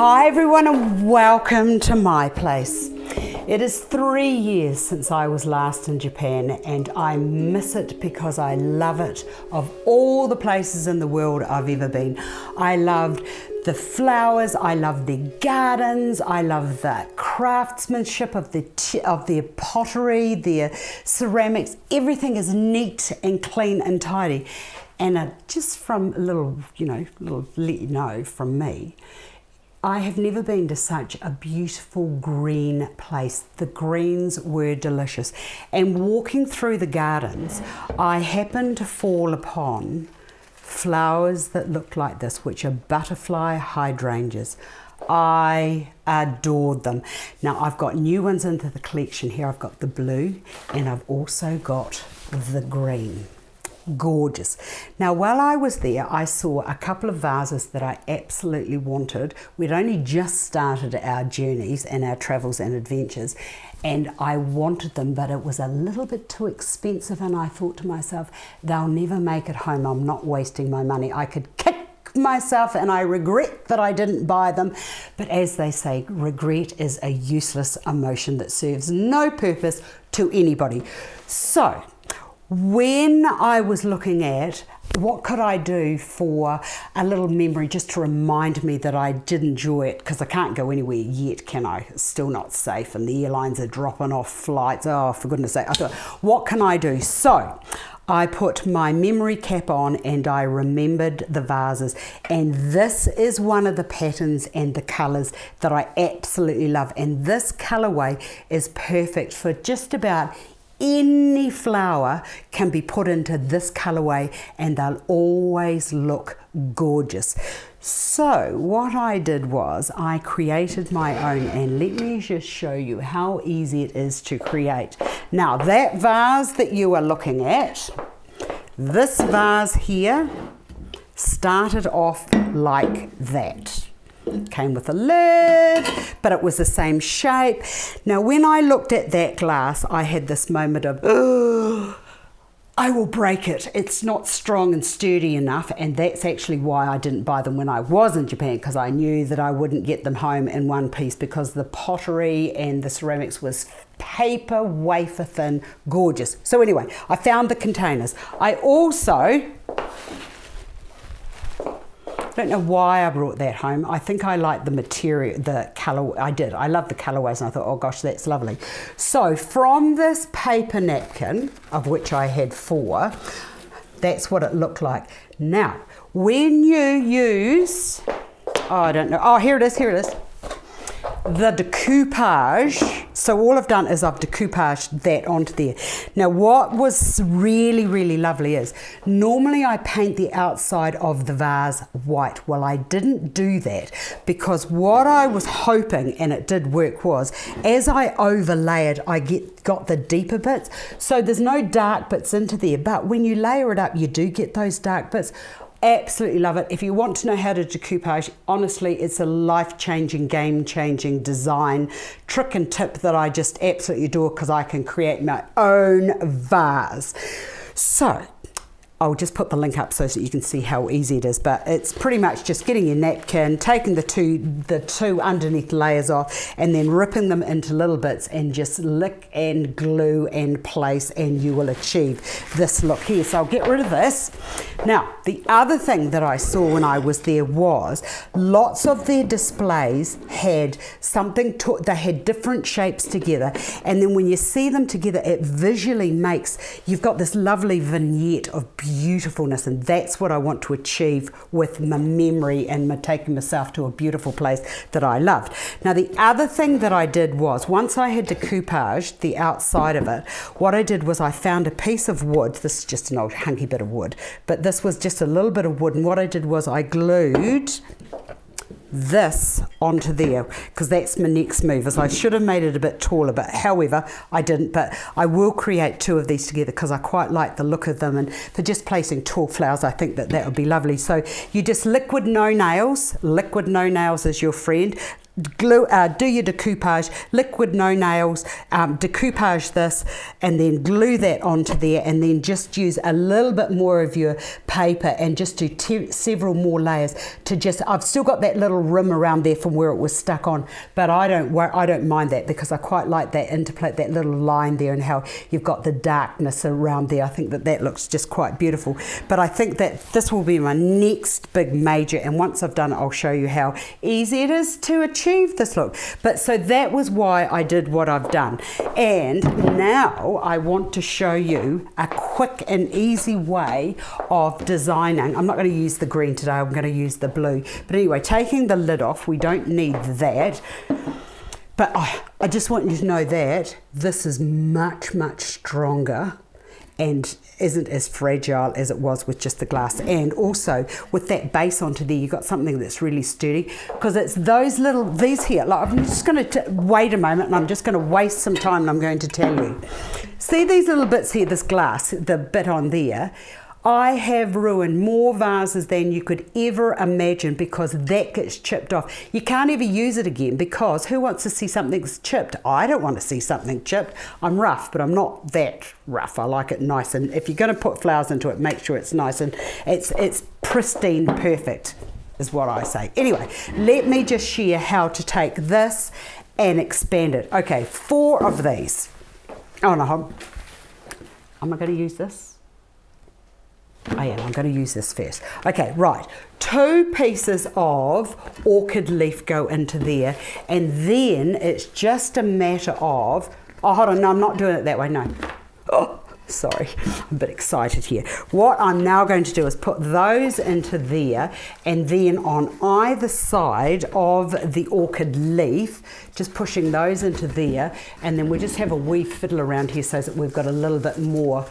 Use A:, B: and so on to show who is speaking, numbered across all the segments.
A: Hi everyone and welcome to my place. It is 3 years since I was last in Japan and I miss it because I love it. Of all the places in the world I've ever been, I loved the flowers, I love the gardens, I love the craftsmanship of the pottery, the ceramics. Everything is neat and clean and tidy. And just from a little let you know from me, I have never been to such a beautiful green place. The greens were delicious. And walking through the gardens, I happened to fall upon flowers that looked like this, which are butterfly hydrangeas. I adored them. Now I've got new ones into the collection here. I've got the blue and I've also got the green. Gorgeous. Now while I was there, I saw a couple of vases that I absolutely wanted. We'd only just started our journeys and our travels and adventures, and I wanted them, but it was a little bit too expensive, and I thought to myself, they'll never make it home. I'm not wasting my money. I could kick myself and I regret that I didn't buy them, but as they say, regret is a useless emotion that serves no purpose to anybody. So when I was looking at what could I do for a little memory just to remind me that I did enjoy it, because I can't go anywhere yet, can I? It's still not safe and the airlines are dropping off flights. Oh, for goodness sake. I thought, what can I do? So I put my memory cap on and I remembered the vases, and this is one of the patterns and the colours that I absolutely love, and this colourway is perfect for just about any flower can be put into this colorway and they'll always look gorgeous. So what I did was I created my own, and let me just show you how easy it is to create. Now that vase that you are looking at, this vase here started off like that. Came with a lid, but it was the same shape. Now when I looked at that glass, I had this moment of, oh, I will break it. It's not strong and sturdy enough, and that's actually why I didn't buy them when I was in Japan, because I knew that I wouldn't get them home in one piece, because the pottery and the ceramics was paper wafer thin, gorgeous. So anyway, I found the containers. I also, I don't know why I brought that home. I think I like the material, the colour. I love the colourways, and I thought, oh gosh, that's lovely. So from this paper napkin, of which I had 4, that's what it looked like. Now, when you use, I don't know, oh, here it is, the decoupage. So all I've done is I've decoupaged that onto there. Now what was really, really lovely is, normally I paint the outside of the vase white. Well, I didn't do that, because what I was hoping, and it did work, was as I overlay it, I got the deeper bits. So there's no dark bits into there, but when you layer it up, you do get those dark bits. Absolutely love it. If you want to know how to decoupage, honestly, it's a life-changing, game-changing design trick and tip that I just absolutely adore, because I can create my own vase. So I'll just put the link up so that you can see how easy it is, but it's pretty much just getting your napkin, taking the two underneath layers off, and then ripping them into little bits and just lick and glue and place, and you will achieve this look here. So I'll get rid of this. Now, the other thing that I saw when I was there was lots of their displays had something, they had different shapes together, and then when you see them together, it visually makes, you've got this lovely vignette of beautifulness, and that's what I want to achieve with my memory and my taking myself to a beautiful place that I loved. Now the other thing that I did was, once I had decoupaged the outside of it, what I did was I found a piece of wood. This is just an old hunky bit of wood, but this was just a little bit of wood, and what I did was I glued this onto there, because that's my next move. Is I should have made it a bit taller, but however I didn't. But I will create 2 of these together, because I quite like the look of them, and for just placing tall flowers, I think that would be lovely. So you just liquid no nails is your friend. glue, do your decoupage, liquid no nails, decoupage this, and then glue that onto there, and then just use a little bit more of your paper and just do several more layers to just, I've still got that little rim around there from where it was stuck on, but I don't mind that because I quite like that interplay, that little line there, and how you've got the darkness around there. I think that looks just quite beautiful. But I think that this will be my next big major, and once I've done it, I'll show you how easy it is to achieve this look. But so that was why I did what I've done. And now I want to show you a quick and easy way of designing. I'm not going to use the green today, I'm going to use the blue. But anyway, taking the lid off, we don't need that. But I just want you to know that this is much, much stronger and isn't as fragile as it was with just the glass. And also with that base onto there, you've got something that's really sturdy, because it's these here, like I'm just going to wait a moment and I'm just going to waste some time and I'm going to tell you. See these little bits here, this glass, the bit on there, I have ruined more vases than you could ever imagine because that gets chipped off. You can't ever use it again because who wants to see something that's chipped? I don't want to see something chipped. I'm rough, but I'm not that rough. I like it nice, and if you're going to put flowers into it, make sure it's nice and it's pristine, perfect is what I say. Anyway, let me just share how to take this and expand it. Okay, 4 of these. Oh no, am I going to use this? I am. I'm going to use this first. Okay, right. 2 pieces of orchid leaf go into there, and then it's just a matter of, oh, hold on, no, I'm not doing it that way, no. Oh, sorry, I'm a bit excited here. What I'm now going to do is put those into there, and then on either side of the orchid leaf, just pushing those into there, and then we just have a wee fiddle around here so that we've got a little bit more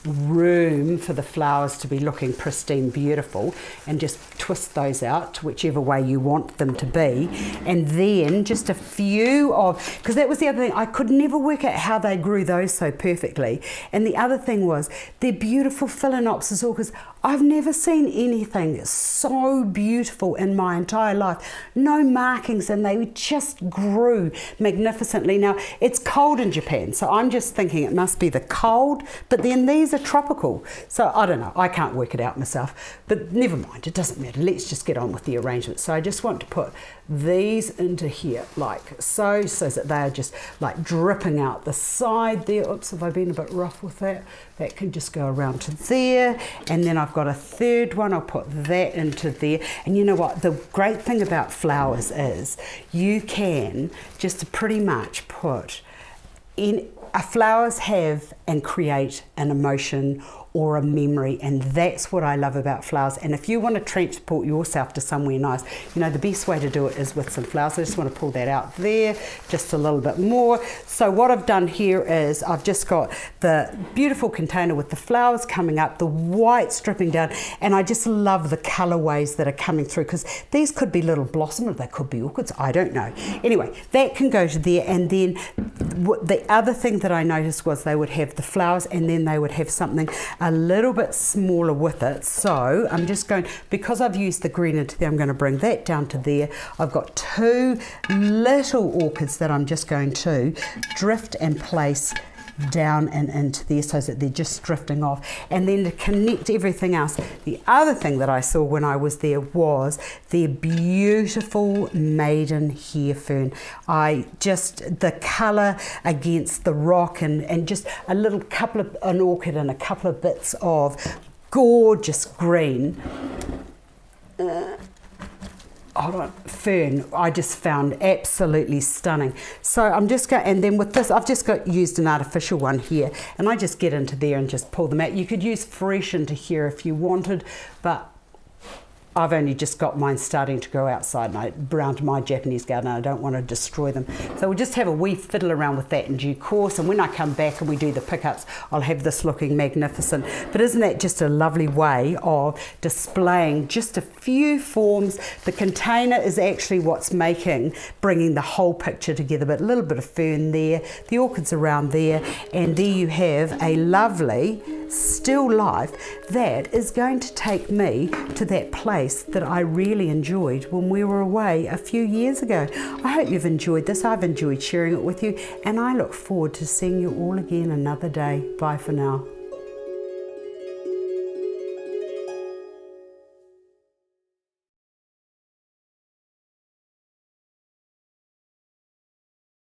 A: room for the flowers to be looking pristine, beautiful, and just twist those out to whichever way you want them to be. And then just a few of, because that was the other thing, I could never work out how they grew those so perfectly. And the other thing was they're beautiful phalaenopsis orchids. I've never seen anything so beautiful in my entire life. No markings, and they just grew magnificently. Now, it's cold in Japan, so I'm just thinking it must be the cold, but then these are tropical. So I don't know, I can't work it out myself, but never mind, it doesn't matter. Let's just get on with the arrangement. So I just want to put these into here like so that they are just like dripping out the side there. Oops, have I been a bit rough with that? That can just go around to there, and then I've got a third one, I'll put that into there. And you know what, the great thing about flowers is you can just pretty much put in, flowers have and create an emotion or a memory, and that's what I love about flowers. And if you want to transport yourself to somewhere nice, you know, the best way to do it is with some flowers. I just want to pull that out there just a little bit more. So what I've done here is I've just got the beautiful container with the flowers coming up, the white stripping down, and I just love the colorways that are coming through, because these could be little blossom or they could be orchids, I don't know. Anyway, that can go to there. And then the other thing that I noticed was they would have the flowers, and then they would have something a little bit smaller with it. So I'm just going, because I've used the green into there, I'm going to bring that down to there. I've got 2 little orchids that I'm just going to drift and place down and into there so that they're just drifting off. And then to connect everything else, the other thing that I saw when I was there was their beautiful maiden hair fern. The colour against the rock, and just a little couple of an orchid and a couple of bits of gorgeous green fern, I just found absolutely stunning. So I'm just going, and then with this I've just used an artificial one here, and I just get into there and just pull them out. You could use fresh into here if you wanted, but I've only just got mine starting to grow outside, and around my Japanese garden, and I don't want to destroy them. So we'll just have a wee fiddle around with that in due course, and when I come back and we do the pickups, I'll have this looking magnificent. But isn't that just a lovely way of displaying just a few forms? The container is actually what's bringing the whole picture together, but a little bit of fern there, the orchids around there, and there you have a lovely still life that is going to take me to that place that I really enjoyed when we were away a few years ago. I hope you've enjoyed this. I've enjoyed sharing it with you, and I look forward to seeing you all again another day. Bye for now.